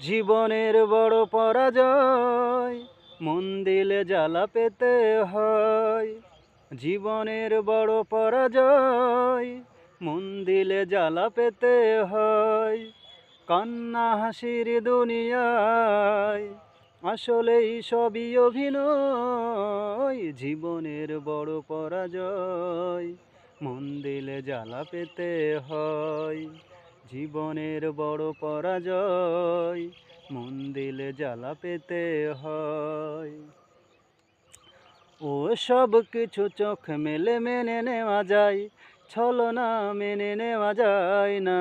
জীবনের বড় পরাজয়, মন দিলে জ্বালা পেতে হয়। জীবনের বড় পরাজয়, মন দিলে জ্বালা পেতে হয়। কান্না হাসির দুনিয়ায় আসলেই সবই অভিনয়। জীবনের বড় পরাজয়, মন দিলে জ্বালা পেতে হয়। জীবনের বড় পরাজয়, মন দিলে জ্বালা পেতে হয়। ও সব কিছু চোখ মেলে মেনে নেওয়া যায়, ছলনা মেনে নেওয়া যায় না।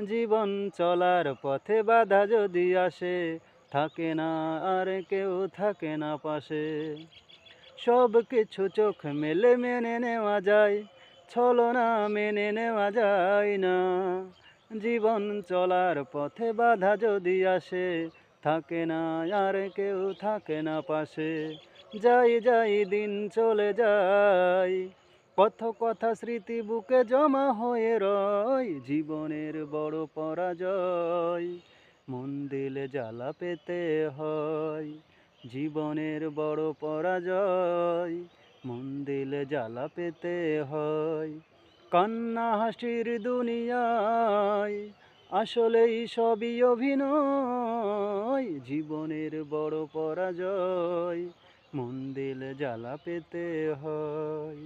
জীবন চলার পথে বাধা যদি আসে, থাকে না আর কেউ থাকে না পাশে। সব কিছু চোখ মেলে মেনে নেওয়া যায়, ছলনা মেনে নেওয়া যায় না। জীবন চলার পথে বাধা যদি আসে, থাকে না আর কেউ থাকে না পাশে। যাই যাই দিন চলে যায়, কত কথা স্মৃতি বুকে জমা হয়ে রয়। জীবনের বড় পরাজয়, মন দিলে জ্বালা পেতে হয়। জীবনের বড় পরাজয়, মন দিলে জ্বালা পেতে হয়। কান্না হাসির দুনিয়ায় আসলেই সবই অভিনয়। জীবনের বড় পরাজয়, মন দিলে জ্বালা পেতে হয়।